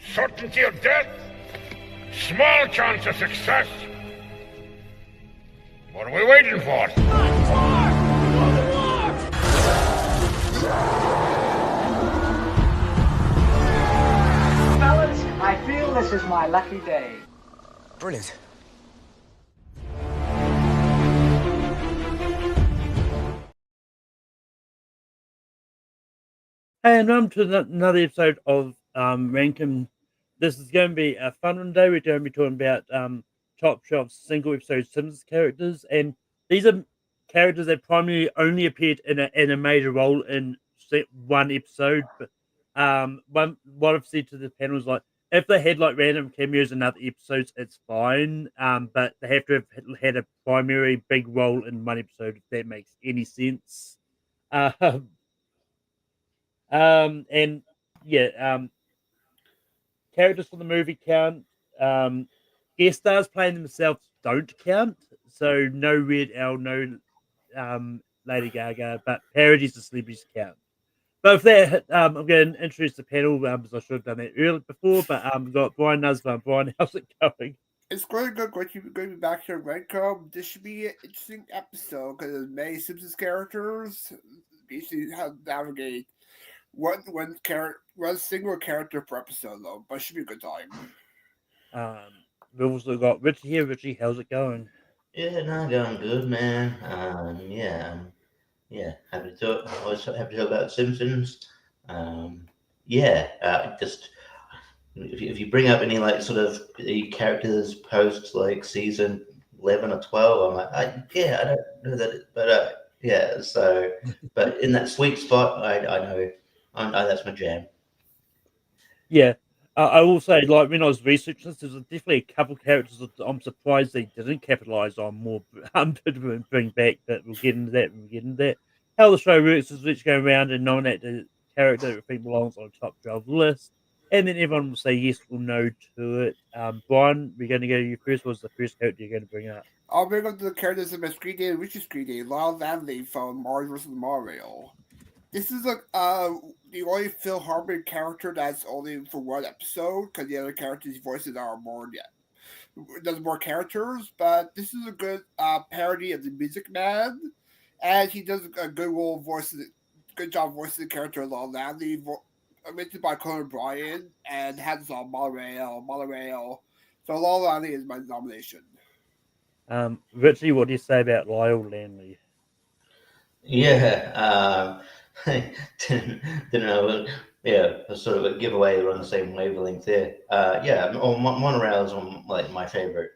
Certainty of death, small chance of success. What are we waiting for? Fellas, I feel this is my lucky day. Brilliant. And welcome to another episode of Rankin. This is going to be a fun one day. We're going to be talking about top shelf single episode Simpsons characters, and these are characters that primarily only appeared in a major role in one episode. But what I've said to the panel is like, if they had like random cameos in other episodes, it's fine. But they have to have had a primary big role in one episode, if that makes any sense. And yeah, characters from the movie count. Guest stars playing themselves don't count. So no Red L, no Lady Gaga, but parodies of celebrities count. But with that, I'm going to introduce the panel because I should have done that earlier before. But we've got Brian Nussbaum. Brian, how's it going? It's going to go great. Going to be back here in Redcomb. This should be an interesting episode because there's many Simpsons characters. Basically, how to navigate one single character per episode, though. But it should be a good time. We've also got Richie here. Richie, how's it going? Yeah, no, going good, man. Happy to talk. I was happy to talk about Simpsons. Just if you bring up any like sort of the characters post like season 11 or 12, I'm like, I don't know that, but So, but in that sweet spot, I know, that's my jam. Yeah. I will say, like, when I was researching this, there's definitely a couple of characters that I'm surprised they didn't capitalize on more to bring back, but we'll get into that. How the show works is let's go around and nominate the character that we think belongs on the top 12 list, and then everyone will say yes or no to it. Brian, we're going to go to you first. What's the first character you're going to bring up? I'll bring up the characters in my screen day and Richie's screen day. Lyle Landley from Mario vs. Mario. This is the only Phil Hartman character that's only for one episode because the other characters' voices are more there's more characters, but this is a good parody of the Music Man, and he does a good job voicing the character Lyle Landley, written by Conan O'Brien, and has this on Monorail. So Lyle Landley is my nomination. Richie, what do you say about Lyle Landley? Yeah, didn't know. Yeah, sort of a giveaway. We're on the same wavelength there. Monorail is one of my favorite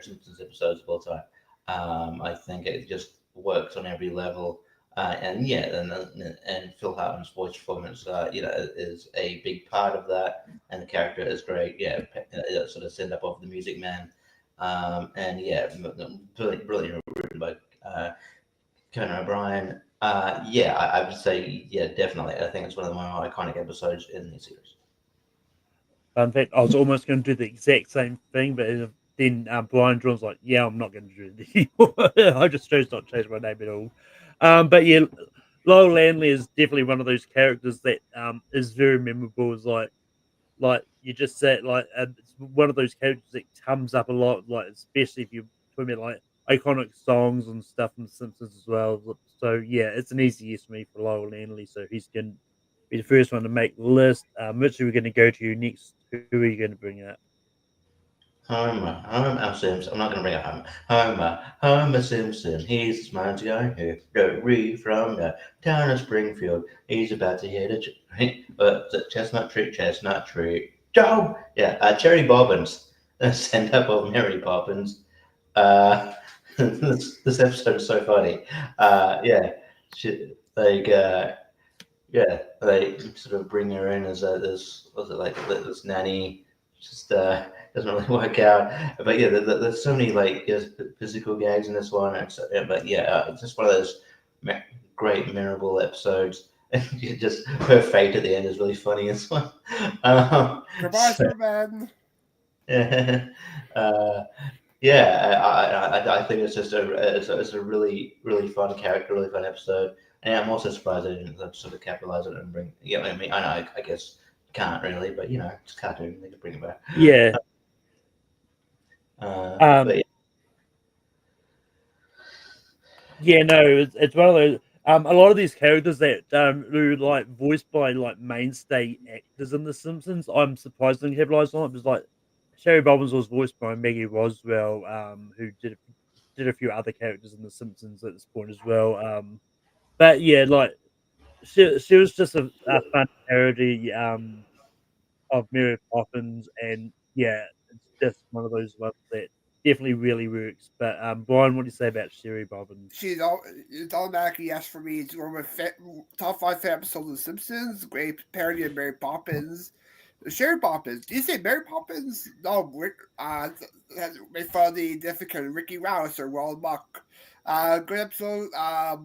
Simpsons episodes of all time. I think it just works on every level. And Phil Hartman's voice performance, is a big part of that, and the character is great. Yeah, sort of send up of the Music Man, brilliant written by Conan O'Brien. I would say, definitely. I think it's one of the more iconic episodes in the series. In fact, I was almost going to do the exact same thing, but then Brian John's like, "Yeah, I'm not going to do it anymore." I just chose not to change my name at all. But yeah, Lyle Landley is definitely one of those characters that is very memorable. Is like you just said, like it's one of those characters that comes up a lot, like especially if you're talking about like iconic songs and stuff from The Simpsons as well. So yeah, it's an easy yes for me for Lyle Landley. So he's going to be the first one to make the list. Richard, we're going to go to you next. Who are you going to bring up? Homer Simpson. I'm not going to bring up Homer Simpson. He's a smart guy who got re from the town of Springfield. He's about to hit a chestnut tree. Joe! Yeah, Cherry Bobbins. Send up of Mary Poppins. This episode is so funny. They sort of bring her in as this nanny. Just doesn't really work out. But yeah, there's so many physical gags in this one. It's just one of those great memorable episodes. And just her fate at the end is really funny as well. Goodbye, Superman. I think it's just it's a really really fun character, really fun episode, and I'm also surprised I didn't sort of capitalize on it and bring. Yeah, I mean, I know, I guess can't really, but it's cartoon. They can bring it back. Yeah. But Yeah, no, it's one of those. A lot of these characters that who like voiced by like mainstay actors in The Simpsons, I'm surprised they didn't capitalize on it. Because like Sherry Bobbins was voiced by Maggie Roswell, who did a few other characters in The Simpsons at this point as well. But yeah, like she was just a fun parody of Mary Poppins, and yeah, it's just one of those ones that definitely really works. But Brian, what do you say about Sherry Bobbins? It's automatically yes for me. It's one of my top 5 episodes of The Simpsons. Great parody of Mary Poppins. Sherry Poppins. Did you say Mary Poppins? No, Rick. Made fun of the difficult Ricky Rouse or Ron Muck. Good episode. I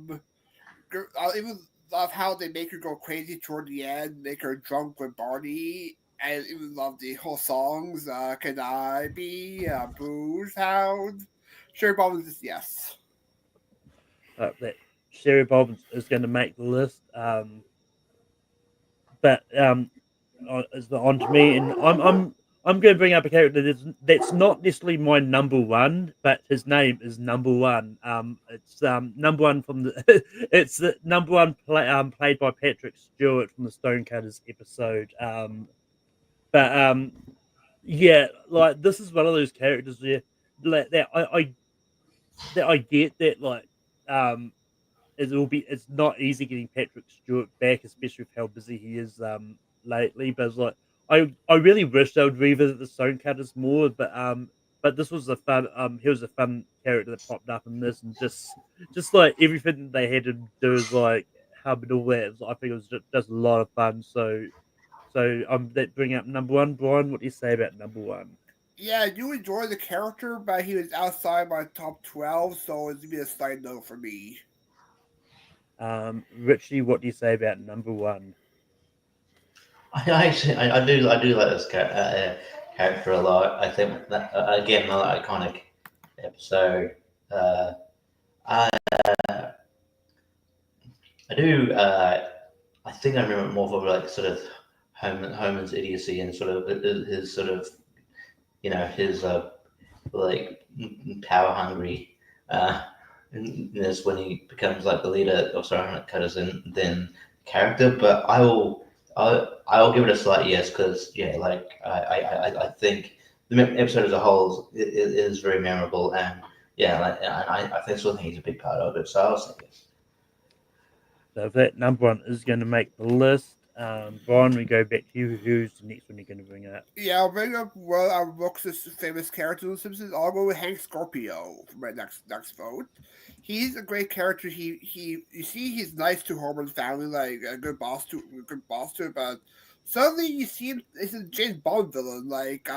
even love how they make her go crazy toward the end, make her drunk with Barney, and even love the whole songs. Can I be a booze hound? Sherry Poppins is yes. That Sherry Bobbins is going to make the list. But it's on to me, and I'm going to bring up a character that's not necessarily my number one, but his name is number one. It's number one from the it's the number one played by Patrick Stewart from the Stonecutters episode. But yeah, like this is one of those characters where like, that I get that like um it's not easy getting Patrick Stewart back, especially with how busy he is lately. But it's like I really wish they would revisit the Stonecutters more. But this was a fun he was a fun character that popped up in this, and just like everything they had to do is like hub and all that. I think it was just a lot of fun. So that bring up number one, Brian. What do you say about number one? Yeah, I do enjoy the character, but he was outside my top 12, so it's be a side note for me. Richie, what do you say about number one? I do like this character a lot. I think that again another iconic episode. Uh, I I do. I think I remember more of like sort of Homer's idiocy and sort of his sort of his like power hungry. This when he becomes like the leader of Sorry Cutters and then character. But I'll give it a slight yes because like I think the episode as a whole is very memorable and like and I still think he's a big part of it. So I'll say yes. So if that number one is going to make the list, Brian, we go back to you. Who's the next one you're going to bring up? Yeah, I'll bring up one of Brooks' famous characters in The Simpsons. I'll go with Hank Scorpio for my next vote. He's a great character. He you see he's nice to Homer's family, like a good boss to it, but suddenly you see him as a James Bond villain, like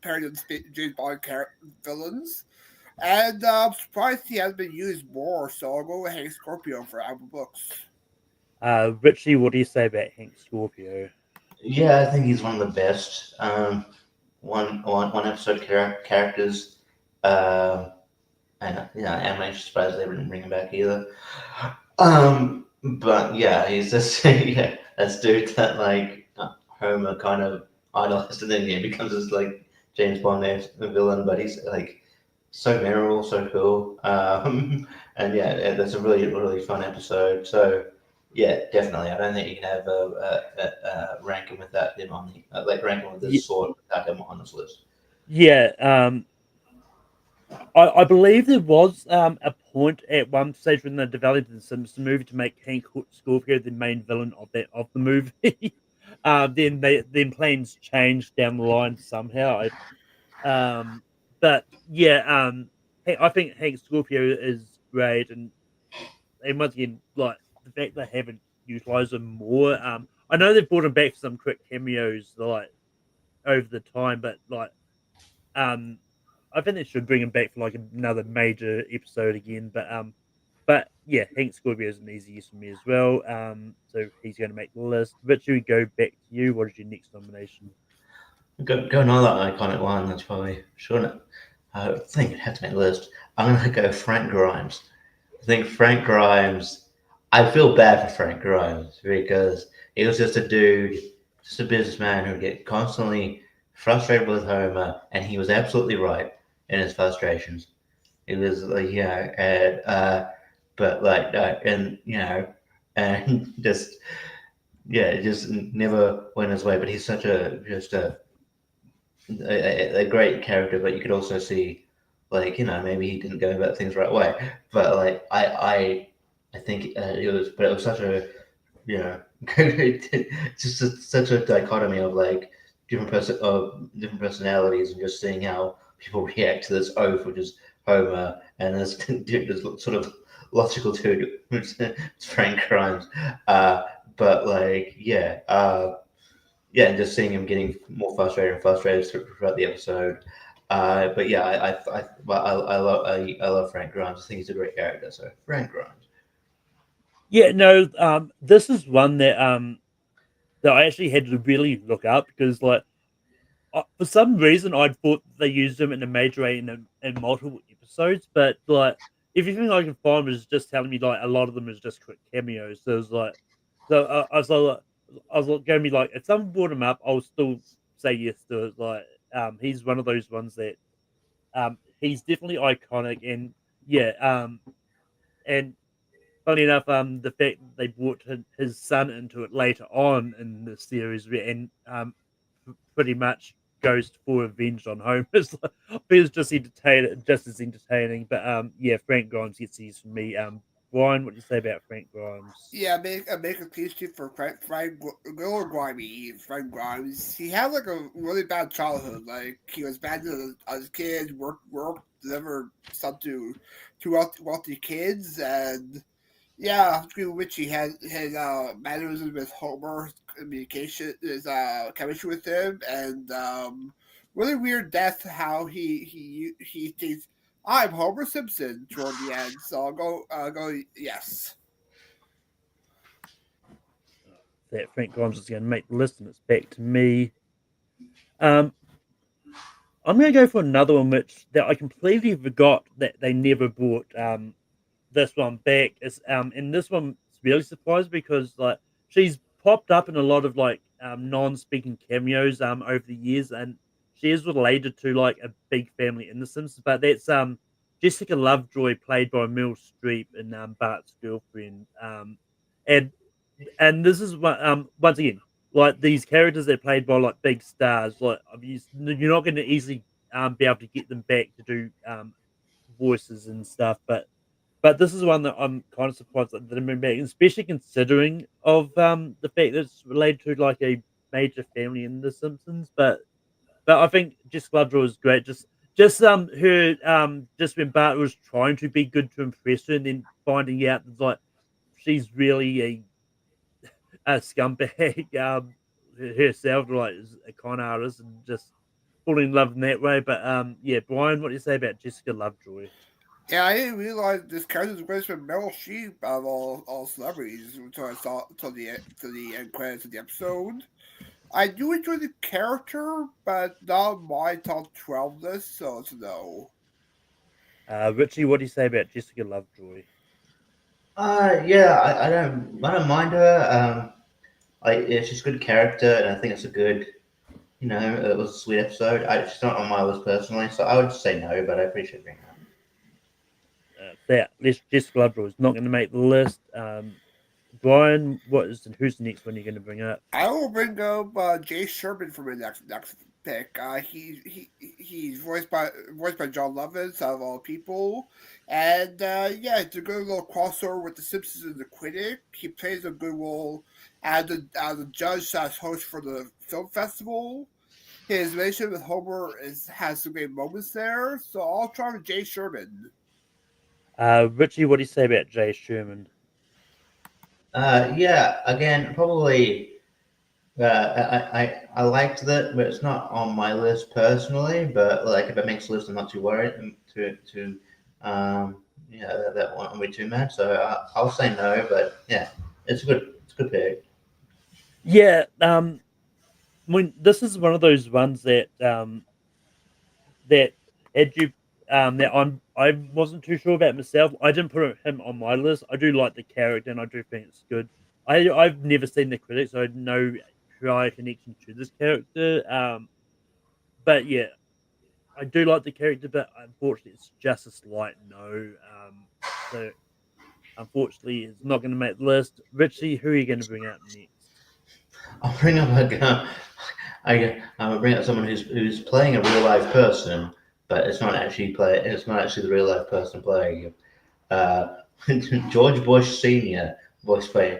parody of James Bond villains. And I'm surprised he hasn't been used more, so I'll go with Hank Scorpio for Albert Books. Richie, what do you say about Hank Scorpio? Yeah, I think he's one of the best. One episode characters. Uh, and I'm actually surprised they didn't bring him back either. But yeah, he's just that's dude that like Homer kind of idolized, and then becomes this like James Bond villain. But he's like so memorable, so cool. And that's a really fun episode. So yeah, definitely. I don't think you can have a ranking without him on the like ranking with this sort without him on this list. Yeah, I believe there was a point at one stage when they developed the Simpsons movie to make Hank Scorpio the main villain of the movie. Then plans changed down the line somehow. But yeah, I think Hank Scorpio is great, and once again, like the fact they haven't utilized him more. I know they've brought him back for some quick cameos, like over the time, but like um I think they should bring him back for like another major episode again. But yeah, Hank Scorpio is an easy yes for me as well. So he's going to make the list. Richard, we go back to you. What is your next nomination? Go another iconic one. That's probably sure. I think it'd have to make the list. I'm gonna go Frank Grimes. I think Frank Grimes. I feel bad for Frank Grimes because he was just a dude just a businessman who would get constantly frustrated with Homer, and he was absolutely right in his frustrations. It was like, but like, and and just it just never went his way. But he's such a great character. But you could also see, like, maybe he didn't go about things the right way. But like, I think it was such a you know, such a dichotomy of like different personalities, and just seeing how people react to this oath, which is Homer, and this dude, this sort of logical dude, which is Frank Grimes. But like, and just seeing him getting more frustrated and frustrated throughout the episode. But yeah, I love Frank Grimes. I think he's a great character. So Frank Grimes. Yeah, no, this is one that I actually had to really look up because, like, for some reason, I thought they used him in a major way in multiple episodes, but like everything I can find was just telling me like a lot of them is just quick cameos. So it was like, I was like, going to be like, if someone brought him up, I'll still say yes to it. Like, he's one of those ones that, he's definitely iconic, and yeah, and funny enough, the fact that they brought his son into it later on in the series, and pretty much goes for revenge on Homer. It's just entertaining, just as entertaining. But yeah, Frank Grimes gets these for me. Brian, what do you say about Frank Grimes? Yeah, make a case sheet for Frank Grimes. He had like a really bad childhood. Like he was bad as a kid, work delivered stuff to wealthy kids, and yeah, between which he had his mannerisms with Homer, communication, his chemistry with him, and really weird death. How he thinks I'm Homer Simpson toward the end. So I'll go yes. That Frank Grimes is going to make the list, and it's back to me. Um, I'm going to go for another one, which that I completely forgot that they never brought this one back. Is and this one's really surprised because like she's popped up in a lot of like non-speaking cameos over the years, and she is related to like a big family in The Simpsons. But that's Jessica Lovejoy, played by Meryl Streep in Bart's girlfriend. And this is what once again, like these characters that are played by like big stars, like you're not going to easily be able to get them back to do voices and stuff, but this is one that I'm kind of surprised that they bring back, especially considering of the fact that it's related to like a major family in The Simpsons. But I think Jessica Lovejoy is great. Just her just when Bart was trying to be good to impress her, and then finding out that like she's really a scumbag herself, like is a con artist, and just falling in love in that way. But yeah, Brian, what do you say about Jessica Lovejoy? Yeah, I didn't realize this character was from Meryl Streep out of all celebrities until I saw to the end credits of the episode. I do enjoy the character, but not my top 12 list, so it's a no. Richie, what do you say about Jessica Lovejoy? Yeah, I don't mind her. Yeah, she's a good character, and I think it's a good, it was a sweet episode. She's not on my list personally, so I would just say no, but I appreciate bringing her. That Jessica Lovejoy is not going to make the list. Brian, who's the next one you're going to bring up? I will bring up Jay Sherman for my next pick. He's voiced by John Lovitz out of all people, and yeah, it's a good little crossover with The Simpsons and The Critic. He plays a good role as a judge slash host for the film festival. His relationship with Homer has some great moments there, so I'll try with Jay Sherman. Richie, what do you say about Jay Sherman? Yeah, again, probably. I liked that, but it's not on my list personally. But like, if it makes a list, I'm not too worried. That won't be too mad. So I'll say no. But yeah, it's a good pick. Yeah, when this is one of those ones that had you that I wasn't too sure about myself. I didn't put him on my list. I do like the character, and I do think it's good. I've never seen The Critic, so I know prior connection to this character. But yeah, I do like the character, but unfortunately, it's just a slight no. So unfortunately, it's not going to make the list. Richie, who are you going to bring out next? I'll bring up I'll bring up someone who's playing a real life person, but it's not actually the real life person playing him. George Bush Senior, voiced by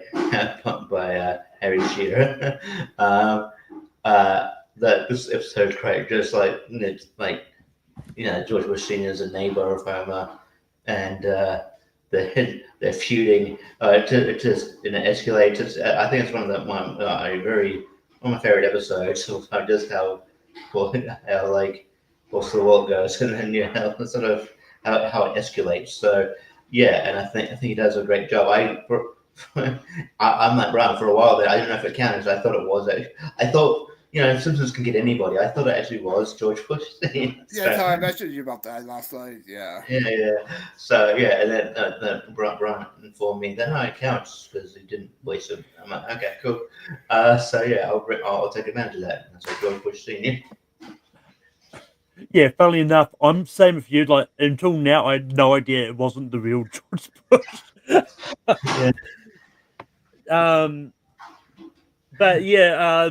Harry Shearer. This episode's great. Just like it's like George Bush Senior is a neighbor of Homer, and they're feuding. It just escalates. I think it's one of one of my favorite episodes. Of just how like what's the world goes, and then sort of how it escalates. So yeah, and I think he does a great job. I'm like Brian for a while there. I didn't know if it counted. So I thought it was. I thought Simpsons can get anybody. I thought it actually was George Bush. Yeah, that's how I messaged you about that last night. Yeah. Yeah. So yeah, and then Brian informed me that it counts because he didn't waste him. I'm like, okay, cool. So yeah, I'll take advantage of that. That's what George Bush Senior. Yeah, funnily enough, I'm same with you. Like until now, I had no idea it wasn't the real George Bush. Yeah. But yeah,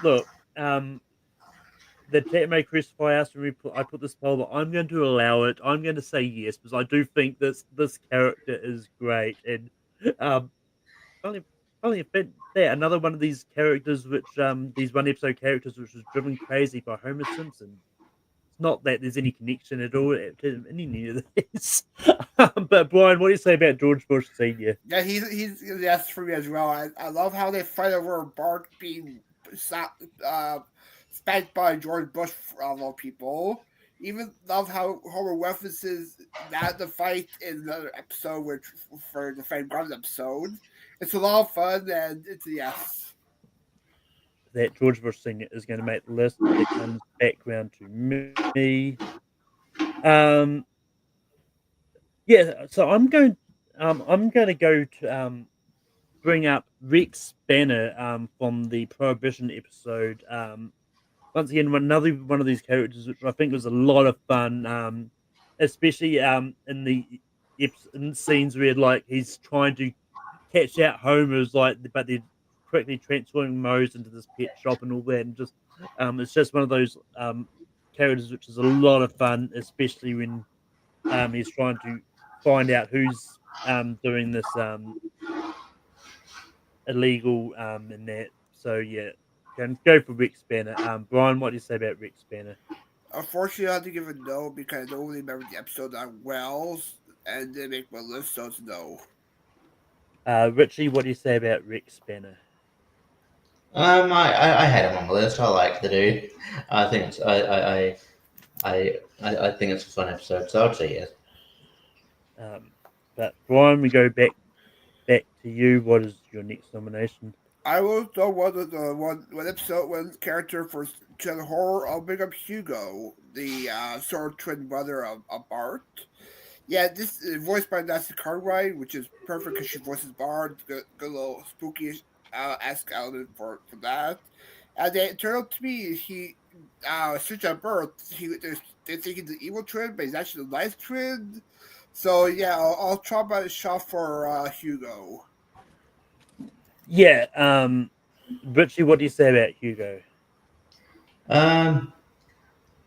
look, the chat may crucify us when I put this poll, but I'm going to allow it. I'm going to say yes because I do think this character is great, and only another one of these characters, which these one episode characters, which was driven crazy by Homer Simpson. It's not that there's any connection at all to any of this. But Brian, what do you say about George Bush Senior? Yeah, he's yes for me as well. I love how they fight over Bart being spanked by George Bush of all people. Even love how Homer references the fight in another episode, which for the Fame Guns episode. It's a lot of fun, and it's a yes. That George Bush Senior is going to make the list. It comes back round to me. Yeah, so I'm going to go to bring up Rex Banner from the Prohibition episode. Once again, another one of these characters, which I think was a lot of fun, especially in the scenes where like he's trying to catch out Homer's but they're quickly transforming Moe's into this pet shop and all that, and just it's just one of those characters which is a lot of fun, especially when he's trying to find out who's doing this illegal and that. So yeah, can go for Rex Banner. Brian, what do you say about Rex Banner? Unfortunately, I have to give a no because I don't really remember the episode that well, and didn't make my list, so it's no. Richie, what do you say about Rex Banner? I had him on my list. I like the dude. I think it's I think it's a fun episode, so I'd say yes. But Brian, we go back to you. What is your next nomination? I will throw one episode, one character for channel horror. I'll bring up Hugo, the sort of twin brother of Bart. Yeah, this is voiced by Nancy Cartwright, which is perfect because she voices Bart. Good little spooky esque element for that. And then it turned out to be he switch at birth. They're thinking the evil twin, but he's actually the nice twin. So yeah, I'll try my shot for Hugo. Yeah, Richie, what do you say about Hugo?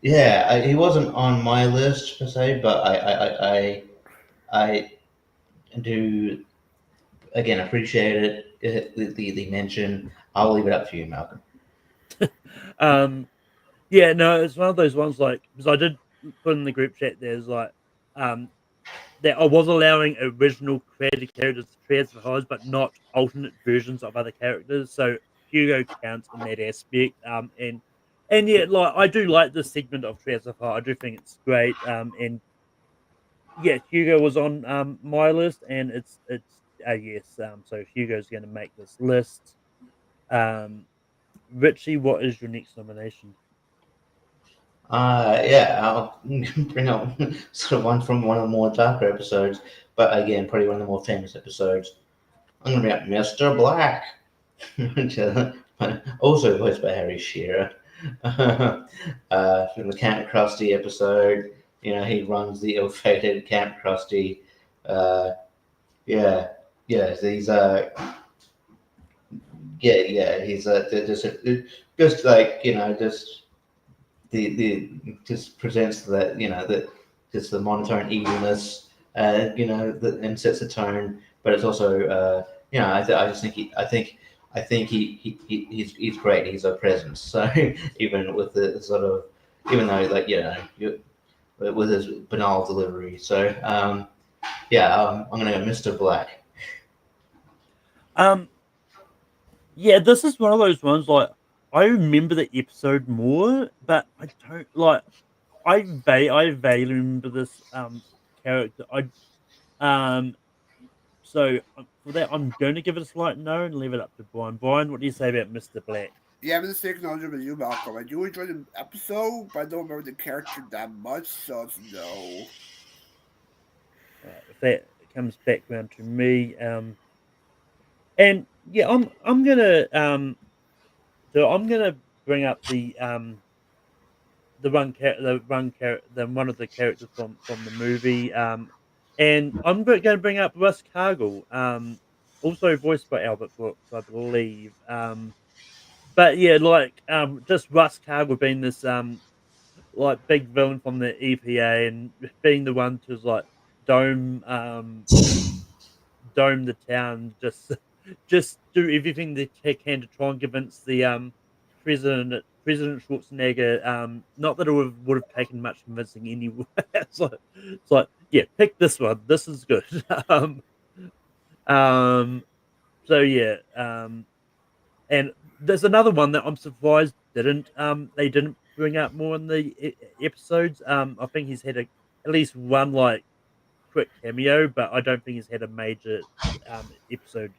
Yeah, he wasn't on my list per se, but I do again appreciate it. The mention. I'll leave it up to you, Malcolm. Yeah, no, it's one of those ones like because I did put in the group chat. There's like that I was allowing original created characters to transfer, but not alternate versions of other characters. So Hugo counts in that aspect. And yeah, like I do like this segment of Transfer. I do think it's great. And yeah, Hugo was on my list, and it's yes. So Hugo's going to make this list. Richie, what is your next nomination? Yeah, I'll bring up sort of one from one of the more darker episodes, but again, probably one of the more famous episodes. I'm gonna bring up Mr. Black. which, also voiced by Harry Shearer. From the Camp Krusty episode, he runs the ill-fated Camp Krusty. Yeah, yeah, he's he's just like just just presents that that just the monotone evilness, and sets the tone. But it's also I just think he's great. He's a presence. So even with the sort of even though like with his banal delivery. So I'm gonna go Mr. Black. Um, yeah, this is one of those ones like I remember the episode more, but I don't like. I vaguely remember this character. Um for that I'm going to give it a slight no and leave it up to Brian. Brian, what do you say about Mr. Black? Yeah, I'm the same knowledge with you, Malcolm. I do enjoy the episode, but I don't remember the character that much, so it's no. If that comes back round to me, and yeah, I'm gonna I'm gonna bring up the one of the characters from the movie, and I'm going to bring up Russ Cargill, also voiced by Albert Brooks, I believe. But yeah, like just Russ Cargill being this like big villain from the EPA and being the one to like dome dome the town, just do everything they can to try and convince the President Schwarzenegger, not that it would have taken much convincing anyway. It's like yeah, pick this one. This is good. um, um, so yeah, and there's another one that I'm surprised they didn't bring up more in the episodes. I think he's had at least one like quick cameo, but I don't think he's had a major episode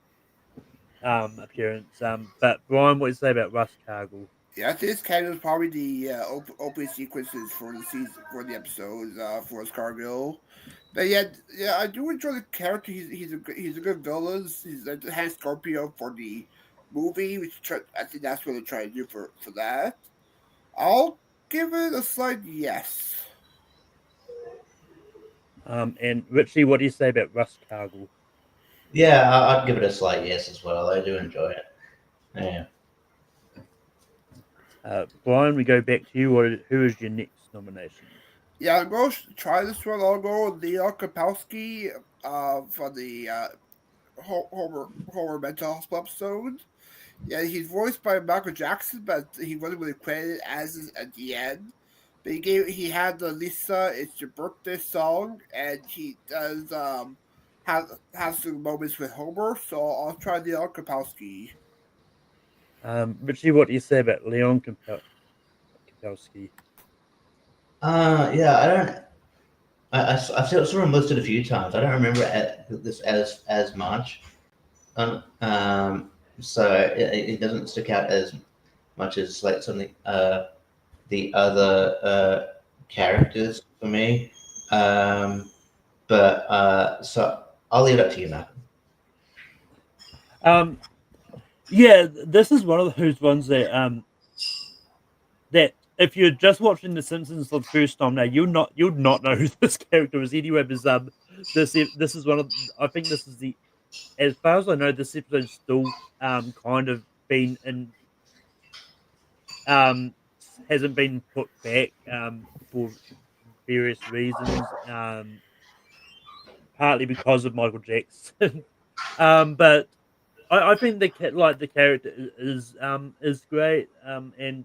appearance. But Brian, what do you say about Russ Cargill? Yeah, I think this kind of probably the opening sequences for the season, for the episodes, for his Cargill. But yeah, I do enjoy the character. He's a good villain. He's like the hand Scorpio for the movie, I think that's what they're trying to do for that. I'll give it a slight yes. And Richie, what do you say about Russ Cargill? Yeah, I'd give it a slight yes as well. I do enjoy it. Yeah. Brian, we go back to you. Who is your next nomination? Yeah, I'll go try this one. I'll go with Leo Kapowski for the Homer Mental Hospital episode. Yeah, he's voiced by Michael Jackson, but he wasn't really credited as at the end. But he had the Lisa It's Your Birthday song, and he does have some moments with Homer. So I'll try Leo Kapowski. Richie, what do you say about Leon Kapowski? Yeah, I don't. I've sort of listed a few times. I don't remember this as much. So it doesn't stick out as much as like something the other characters for me. But so I'll leave it up to you, Malcolm. Yeah, this is one of those ones that if you're just watching The Simpsons for the first time now, you'll not know who this character is anyway. Because this is one of I think this is the as far as I know this episode's still kind of been in um hasn't been put back for various reasons, partly because of Michael Jackson. But I think the character is great, and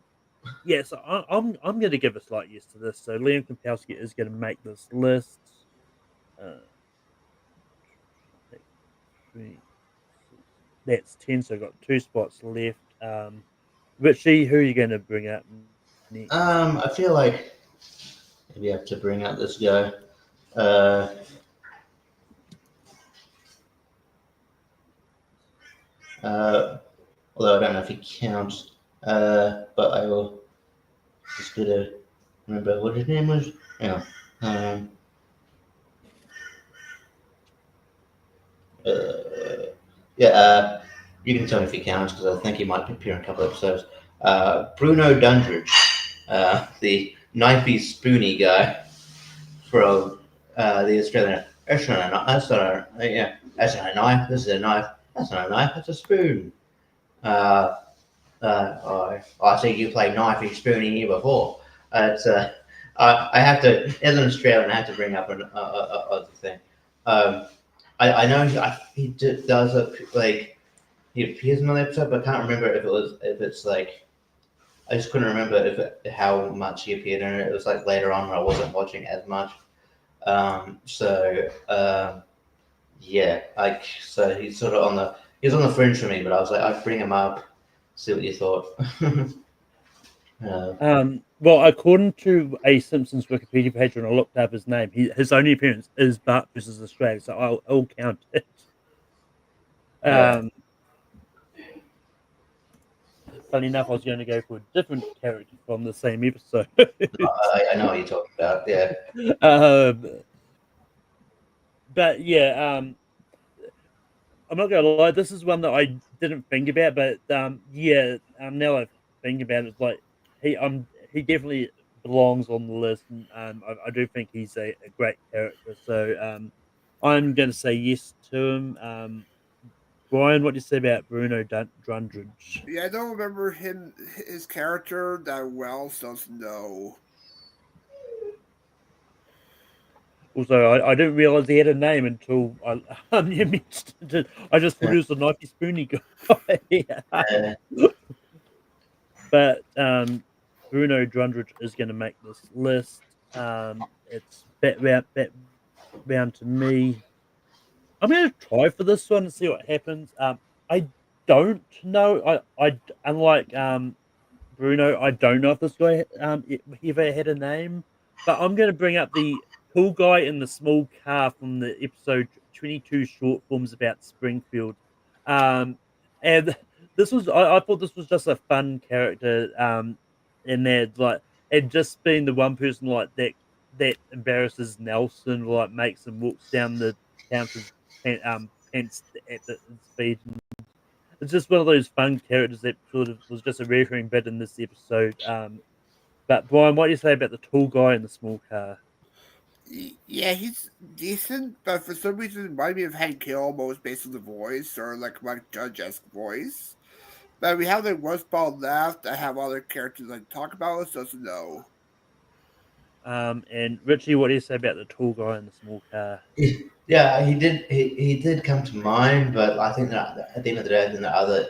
yes, I'm going to give a slight yes to this. So Liam Kompowski is going to make this list. Three, that's 10. So I've got 2 spots left. Richie, who are you going to bring up next? I feel like maybe I have to bring up this guy. Although I don't know if he counts, but I will just gonna remember what his name was. Yeah. Uh, yeah. You can tell me if he counts because I think he might appear in a couple of episodes. Bruno Dundridge, the knifey spoony guy from the Australian. That's not a knife. That's not a knife. This is a knife. That's not a knife. That's a spoon. I see you play knifey spoony here before. I have to, as an Australian, I have to bring up other thing. I know he does he appears in another episode, but I can't remember if it's like I just couldn't remember how much he appeared in it. It was like later on when I wasn't watching as much. Yeah, so he's sort of on the fringe for me, but I was like I'd bring him up, see what you thought. Well, according to a Simpsons Wikipedia page, when I looked up his name, his only appearance is Bart versus Australia, so I'll count it. Funny enough, I was going to go for a different character from the same episode. I know what you're talking about. Yeah. But yeah, I'm not gonna lie. This is one that I didn't think about, but now I think about it, it's like he definitely belongs on the list, and I do think he's a great character. So I'm going to say yes to him. Brian, what do you say about Bruno Drundridge? Yeah, I don't remember his character that well, so no. Also, I didn't realize he had a name until you mentioned it. I just thought he was a knifey spoony guy. But Bruno Drundridge is going to make this list. It's back round to me. I'm going to try for this one and see what happens. I don't know. I unlike Bruno, I don't know if this guy ever had a name, but I'm going to bring up the cool guy in the small car from the episode 22 short films about Springfield. And this was I thought this was just a fun character. In there, like, and just being the one person like that embarrasses Nelson, like makes him walks down the counter's pants at the speed. It's just one of those fun characters that sort of was just a recurring bit in this episode. But Brian, what do you say about the tall guy in the small car? Yeah, he's decent, but for some reason it reminded me of Hank Hill almost based on the voice, or like Mike Judge-esque voice. But we have the worst ball left. I have other characters I talk about, so it's a no. And Richie, what do you say about the tall guy in the small car? Yeah, he did come to mind, but I think that at the end of the day, I think the other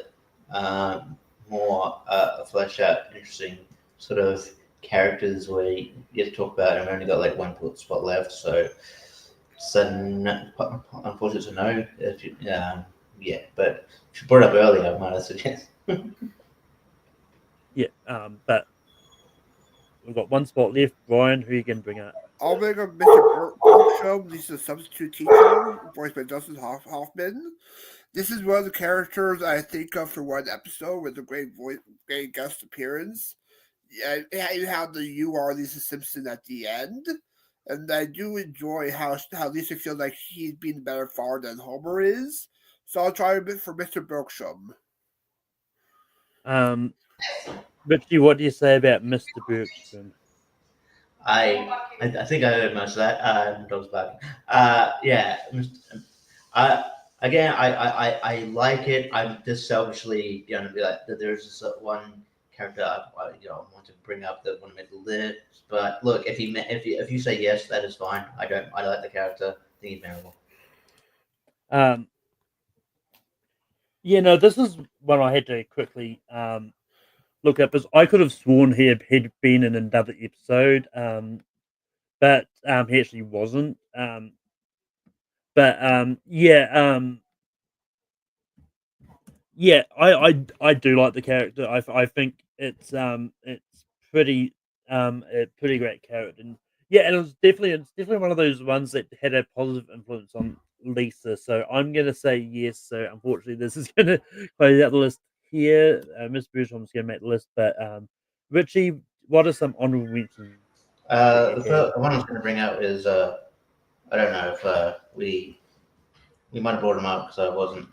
more fleshed out, interesting sort of characters where you have to talk about, and we only got like one spot left, so unfortunately, it's a no. Yeah, but if you brought it up earlier, I might have said yes. Yeah, but we've got one spot left. Brian, who are you going to bring up? I'll bring up Mr. Bergstrom. He's a substitute teacher, voiced by Dustin Hoffman. This is one of the characters I think of for one episode with a great guest appearance. Yeah, you have the "You are Lisa Simpson" at the end, and I do enjoy how Lisa feels like he's been a better father than Homer is. So I'll try a bit for Mr. Bergstrom. Richie, what do you say about Mr. Bergstrom? I think I heard most of that. Dogs barking. Yeah. I like it. I'm just selfishly, be like that. There's this one character I want to bring up that want to make the list. But look, if you say yes, that is fine. I like the character. I think he's memorable. This is one I had to quickly look up, because I could have sworn he had been in another episode, but he actually wasn't. I do like the character. I think it's pretty a pretty great character, and and it's definitely one of those ones that had a positive influence on Lisa. So I'm gonna say yes. So unfortunately, this is gonna close out the list here. Miss Bergstrom's gonna make the list, but Richie, what are some honorable mentions? The first one I was going to bring up is I don't know if we might have brought him up because I wasn't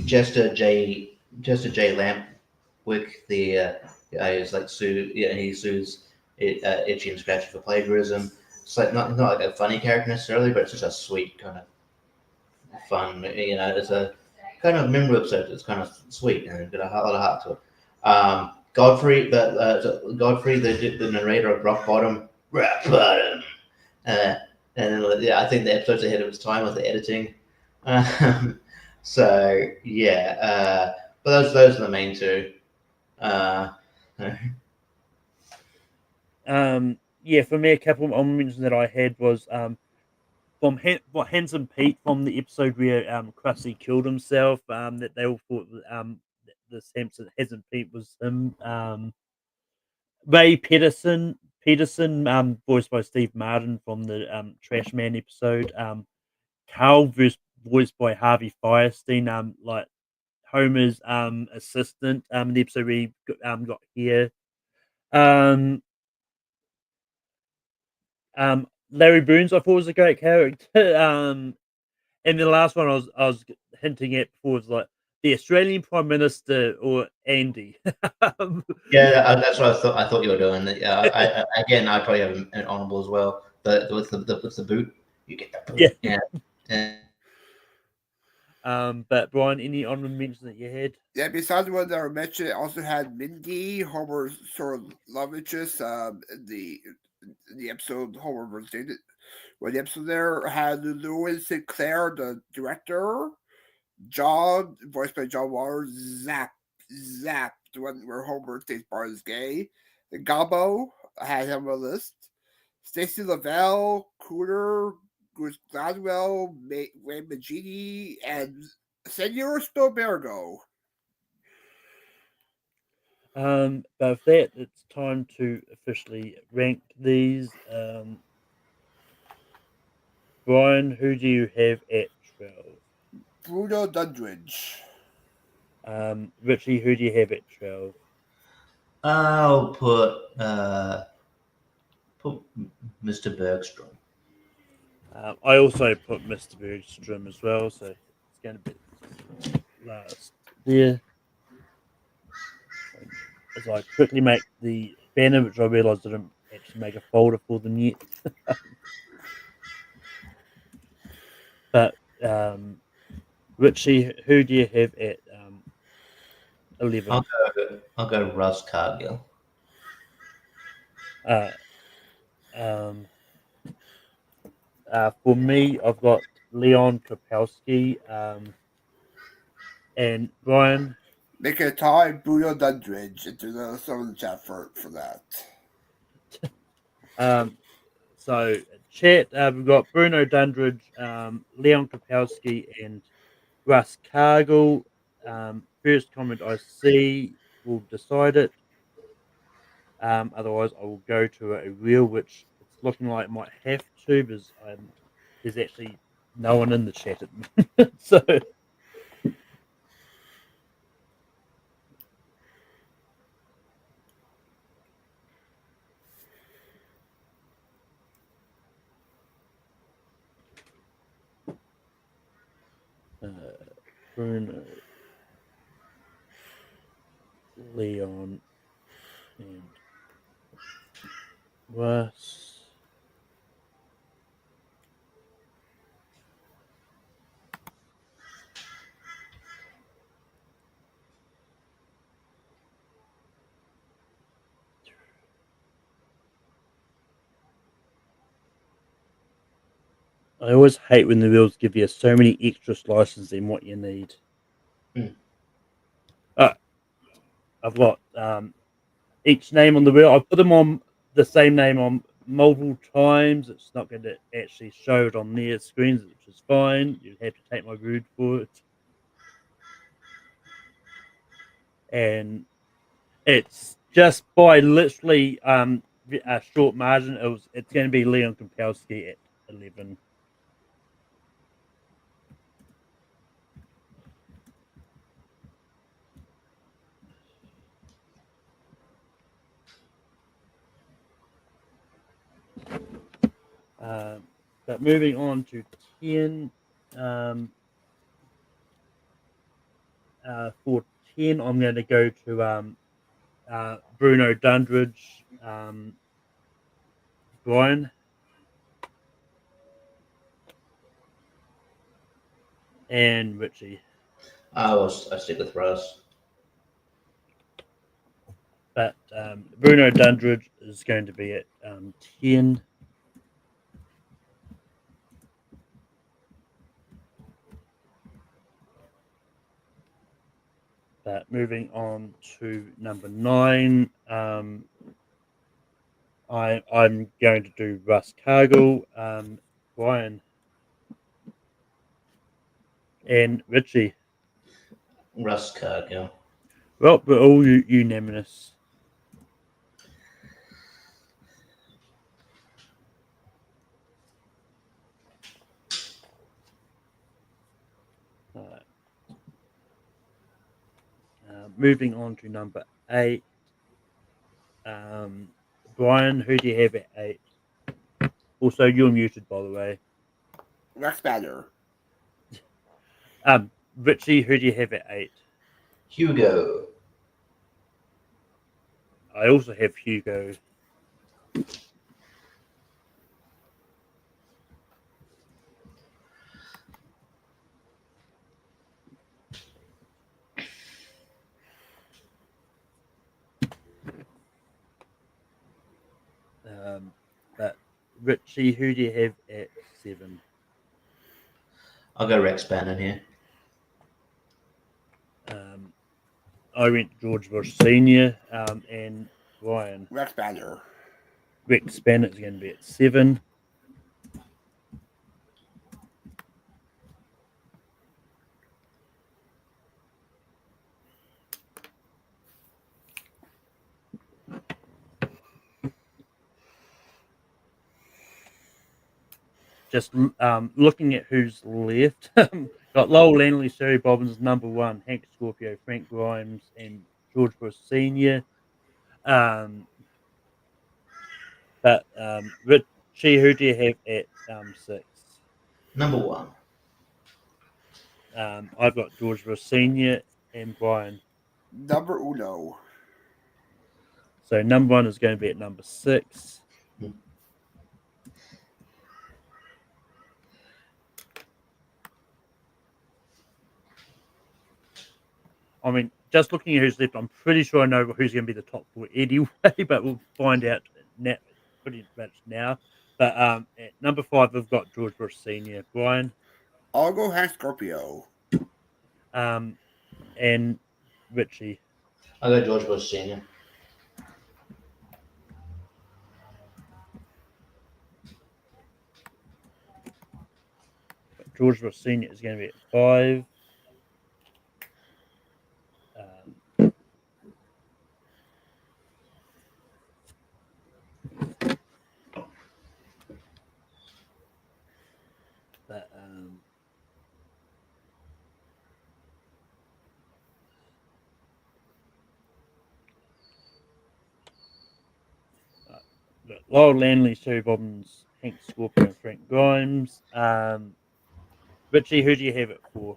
Jester J Lampwick, the guy is like he sues Itchy and Scratchy for plagiarism. It's like not like a funny character necessarily, but it's just a sweet kind of fun. It's a kind of memorable episode. It's kind of sweet and got a lot of heart to it. Godfrey, the narrator of Rock Bottom, uh, and yeah, I think the episode's ahead of its time with the editing. So yeah, but those are the main two. Yeah, for me, a couple of mentions that I had was from Handsome Pete from the episode where Krusty killed himself. That they all thought the Simpsons Handsome Pete was him. Ray Peterson, voiced by Steve Martin from the Trash Man episode. Carl, voiced by Harvey Firestein, like Homer's assistant. The episode where he got here. Larry Burns, I thought was a great character. And the last one I was hinting at before was like the Australian Prime Minister or Andy. Yeah, that's what I thought you were doing. Yeah, again, I probably have an honorable as well. With the boot, you get the boot. Yeah. But Brian, any honorable mentions that you had? Yeah, besides the one that I mentioned, it also had Mindy, Homer's sort of love interest. The episode Homer was dated. Well, the episode there had Lewis Sinclair, the director, John, voiced by John Waters, Zap, the one where Homer thinks Bart is gay. Gabo, I had him on the list. Stacey Lavelle, Cooter, Bruce Gladwell, Wayne Magini, and Senor Spielbergo. But with that, it's time to officially rank these. Brian, who do you have at 12? Bruno Dundridge. Richie, who do you have at 12? I'll put Mr. Bergstrom. I also put Mr. Bergstrom as well, so it's going to be last there. As I quickly make the banner, which I realised I didn't actually make a folder for them yet. But Richie, who do you have at 11? I'll go Russ Cargill. For me, I've got Leon Kopowski, and Brian. Make a tie Bruno Dundridge into some of the chat for that. So chat, we've got Bruno Dundridge, Leon Kopowski, and Russ Cargill. First comment I see will decide it. Otherwise, I will go to a reel, which it's looking like it might have to, because there's actually no one in the chat at the moment. So. Bruno, Leon, and Russ. I always hate when the reels give you so many extra slices than what you need. I've got each name on the reel. I put them on the same name on multiple times. It's not going to actually show it on their screens, which is fine. You have to take my word for it. And it's just by literally a short margin. It's going to be Leon Kompowski at 11. But moving on to 10, for 10, I'm going to go to Bruno Dundridge, Brian, and Richie. I stick with Russ. But Bruno Dundridge is going to be at 10. But moving on to number 9, I'm going to do Russ Cargill, Brian, and Richie. Russ Cargill. Well, we're all unanimous. Moving on to number 8. Brian, who do you have at 8? Also, you're muted, by the way. Rex Banner. Richie, who do you have at 8? Hugo. I also have Hugo. But Richie, who do you have at 7? I'll go Rex Bannon here. I went George Bush Senior, and Ryan. Rex Banner. Rex Banner is going to be at 7. Just looking at who's left, got Lowell Lanley, Sherry Bobbins number 1, Hank Scorpio, Frank Grimes, and George Bush Senior. But Richie, who do you have at 6? Number 1. I've got George Bush Senior and Brian. Number uno. So number 1 is going to be at number 6. I mean, just looking at who's left, I'm pretty sure I know who's going to be the top 4 anyway, but we'll find out pretty much now. But at number 5, we've got George Bush Senior, Brian. I'll go Hank Scorpio. And Richie. I'll go George Bush Senior. George Bush Senior is going to be at 5. Lowell Lanley, Sherry Bobbins, Hank Scorpio, and Frank Grimes. Richie, who do you have it for?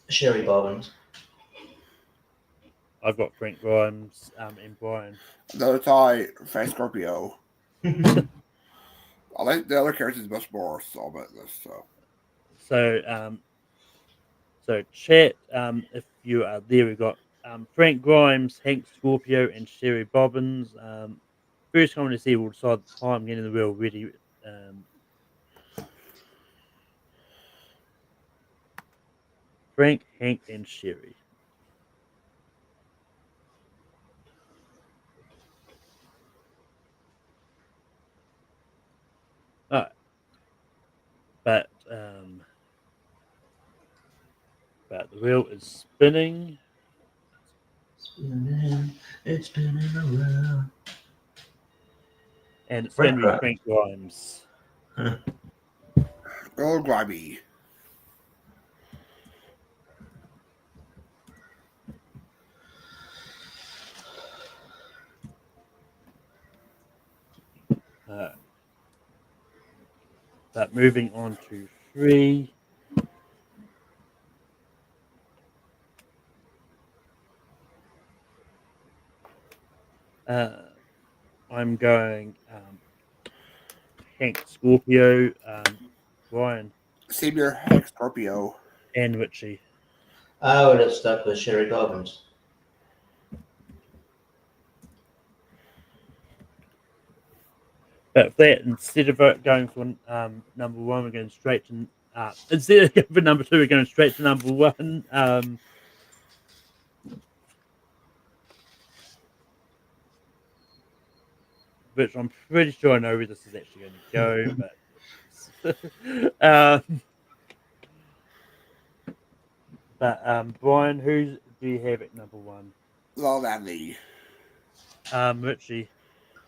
Sherry Bobbins. I've got Frank Grimes and Brian. Another tie, Hank Scorpio. I like the other characters much more, so about this. So chat, if you are there, we've got Frank Grimes, Hank Scorpio, and Sherry Bobbins. First comment to see, we'll decide the time, getting the wheel ready. Frank, Hank, and Sherry. All right. But the wheel is spinning. It's spinning around. And it's going to be Frank Grimes. Oh, Grimy. But moving on to 3. I'm going Hank Scorpio, Brian, Same here, Hank Scorpio. and Richie. I would have stuck with Sherry Dobbins. But if that, instead of going for number one, we're going straight to instead of going for number two, we're going straight to number one. Which I'm pretty sure I know where this is actually going to go, but Brian, who do you have at number one? Love Andy. Richie.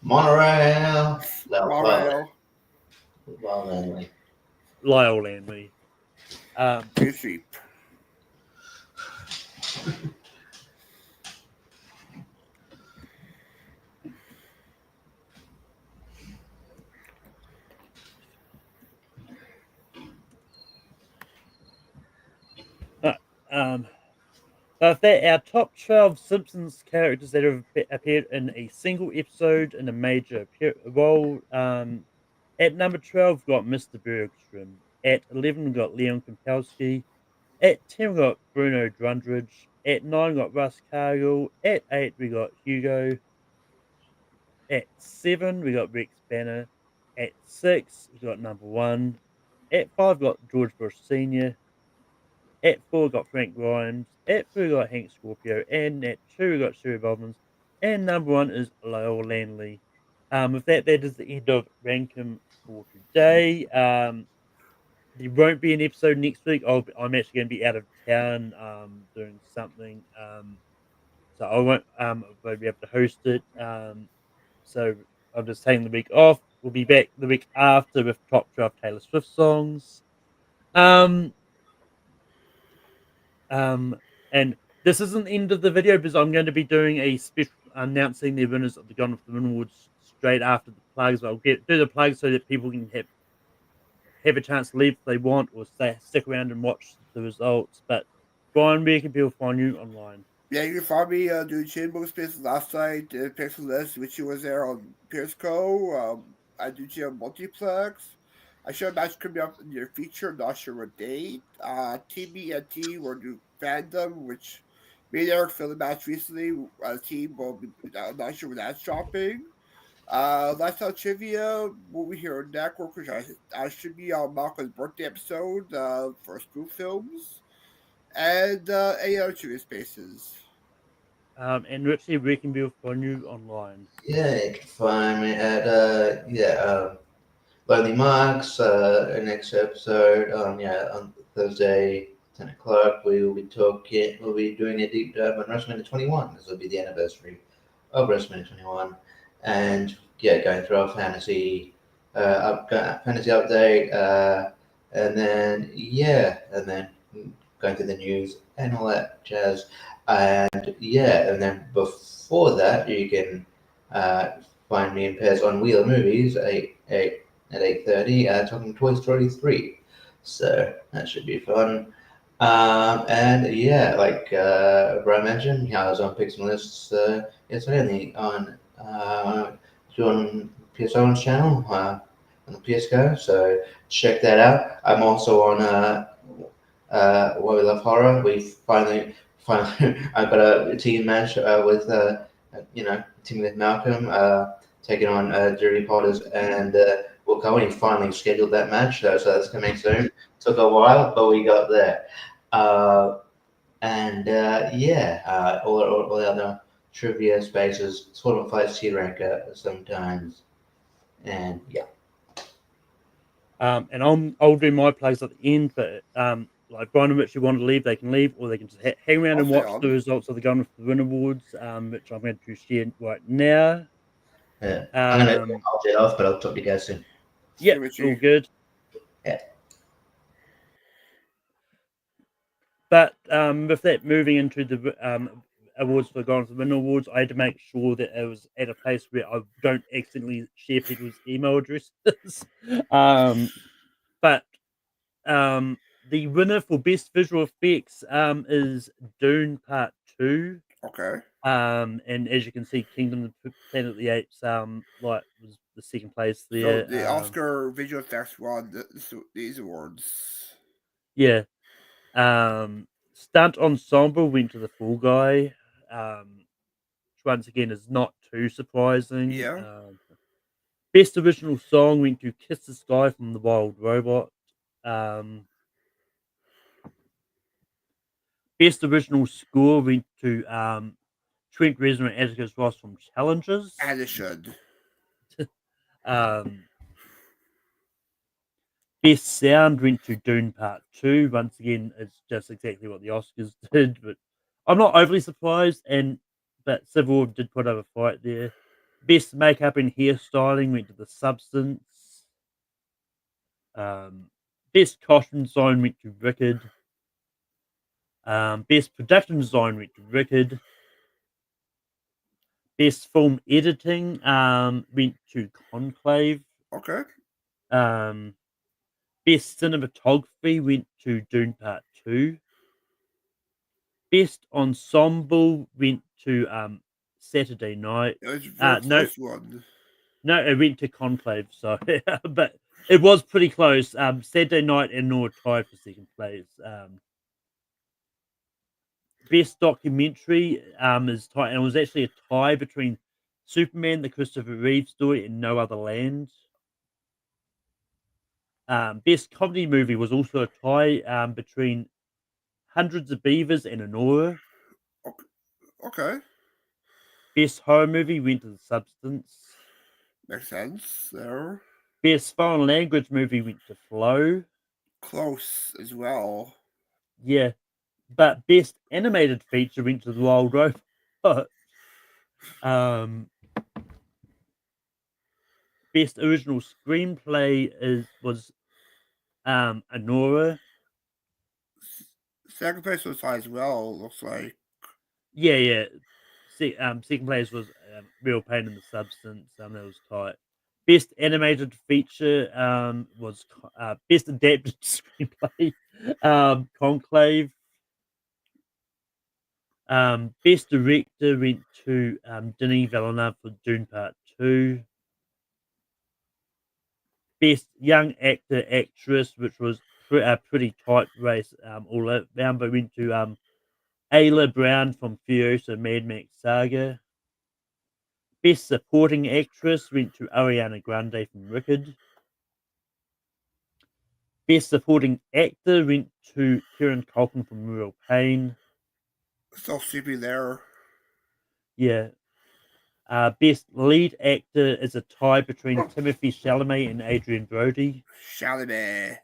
Monorail. Mario. Well, anyway. Lyle Landry. Too cheap. But that our top 12 Simpsons characters that have appeared in a single episode in a major role. At number 12, we've got Mr. Bergstrom. At 11, we've got Leon Kompelski. At 10, we got Bruno Drundridge. At 9, we got Russ Cargill. At 8, we got Hugo. At 7, we got Rex Banner. At 6, we got number 1. At 5, we got George Bush Sr. At 4, we got Frank Grimes. At 3, we got Hank Scorpio. And at 2, we got Sherry Bobbins. And number 1 is Lyle Landley. With that, that is the end of Rankum for today. There won't be an episode next week. I'm actually going to be out of town doing something. So I won't be able to host it. So I'm just taking the week off. We'll be back the week after with top 12 Taylor Swift songs. And this isn't the end of the video because I'm going to be doing a special announcing the winners of the Gone with the Wind Awards straight after the plugs. I'll do the plugs so that people can have a chance to leave if they want, or stick around and watch the results. But Brian, where can people find you online? Yeah, you can find me doing Chinbook Spaces last night, Pixel List, which was there on Pearsco. I do GM Multiplex. I show a match coming up in your feature, not sure what date. TBNT, we're doing Fandom, which me and Eric filmed a match recently. Team will be, not sure when that's dropping. Lifestyle Trivia, Movie Hero Network, which I should be on Malcolm's birthday episode for Spoof Films. And any other trivia spaces. And Richie, where can people find you online? Yeah, you can find me at Lonely Marks. Next episode on Thursday, 10 o'clock. We will be talking. We'll be doing a deep dive on WrestleMania 21. This will be the anniversary of WrestleMania 21, and going through our fantasy update, and then going through the news and all that jazz. And then before that, you can find me in pairs on Wheel of Movies at 8:30, talking Toy Story 3. So that should be fun. Like Brian mentioned, I was on Pixel Lists yesterday on John PSO's channel on the PSCO. So check that out. I'm also on Why We Love Horror. We finally, I've got a team match with team with Malcolm taking on Jerry Potters and Will Cohen. He finally scheduled that match, so that's coming soon. Took a while, but we got there. All the other trivia spaces, sort of fights T ranker sometimes, and yeah. And I'll do my plays at the end, but like Brian and Richie want to leave, they can leave, or they can just hang around and watch the results of the Gone with the Wind Awards, which I'm going to share right now. Yeah, I'll get off, but I'll talk to you guys soon. Yeah, all good. Yeah. But with that, moving into the awards for the Gone with the Wind Awards, I had to make sure that it was at a place where I don't accidentally share people's email addresses. But the winner for Best Visual Effects is Dune Part 2. Okay. And as you can see, Kingdom of the Planet of the Apes was the second place So there. the Oscar visual effects won these awards. Yeah. Stunt ensemble went to The Fall Guy, which once again is not too surprising. Yeah. Best original song went to Kiss the Sky from The Wild Robot. Um, Best original score went to Trent Reznor and Atticus Ross from Challenges. As it should. Um, Best sound went to Dune Part 2. Once again, it's just exactly what the Oscars did, but I'm not overly surprised. But Civil did put up a fight there. Best makeup and hairstyling went to The Substance. Best costume design went to Rickard. Best production design went to Rickard. Best film editing went to Conclave. Okay. Best cinematography went to Dune Part 2. Best ensemble went to Saturday Night. It was a very No, close one. no, it went to Conclave. So, but it was pretty close. Saturday Night and Nor tied for second place. Best documentary is tied, and it was actually a tie between Superman, the Christopher Reeve story, and No Other Land. Best comedy movie was also a tie between Hundreds of Beavers and Honora. Okay. Best horror movie went to The Substance. Makes sense there. Best foreign language movie went to Flow. Close as well. Yeah. But best animated feature went to The Wild Robot. Best original screenplay was Honora. Second place was high as well, looks like. Yeah. Second place was Real Pain in the Substance. That was tight. Best animated feature was best adapted screenplay, Conclave. Best director went to Denis Villeneuve for Dune Part 2. Best young actor actress, which was a pretty tight race all around, but went to Ayla Brown from Furiosa Mad Max Saga. Best supporting actress went to Ariana Grande from Rickard. Best supporting actor went to Kieran Culkin from Real Pain. Still sleepy there. Yeah. Best lead actor is a tie between Timothy Chalamet and Adrian Brody. Chalamet.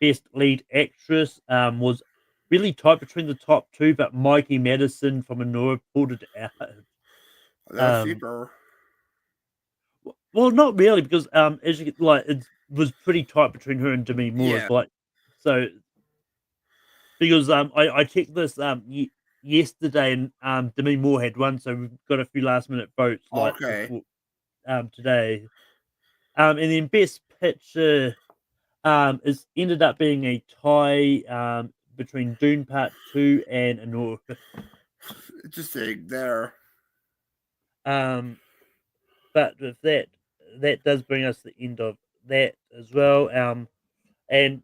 Best lead actress was really tight between the top two, but Mikey Madison from Honora pulled it out. Another sleeper. Well, not really, because as you get, it was pretty tight between her and Demi Moore. Yeah. So because I checked this yesterday, and Demi Moore had won, so we've got a few last minute votes Okay. before, today. And then best picture is ended up being a tie between Dune Part 2 and Honora. Interesting there. But with that does bring us to the end of that as well. And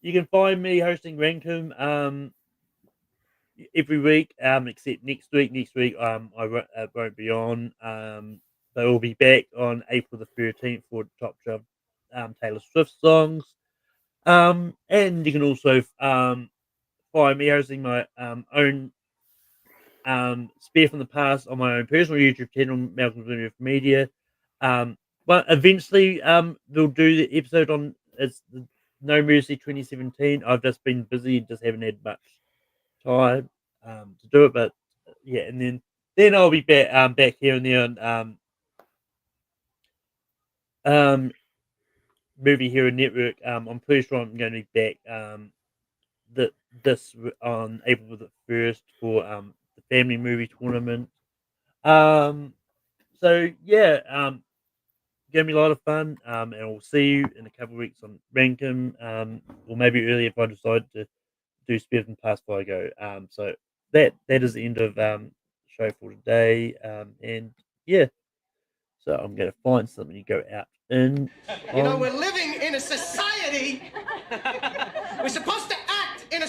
you can find me hosting Rankum every week, except next week. Next week, I won't be on. But we'll be back on April the 13th for Top 12 Taylor Swift songs. And you can also find me hosting my own Spear from the Past on my own personal YouTube channel, Malcolm Jr. Media. But eventually, we'll do the episode on it's the No Mercy 2017. I've just been busy and just haven't had much time to do it, but yeah, and then I'll be back here and there on um movie hero network. I'm pretty sure I'm going to be back this on April the 1st for the family movie tournament. So yeah, gonna be a lot of fun. And we'll see you in a couple of weeks on Rankum, or maybe earlier if I decide to do Spear from Past before I go. So that is the end of show for today. And yeah, so I'm going to find something to go out in. You know, we're living in a society. We're supposed to act in a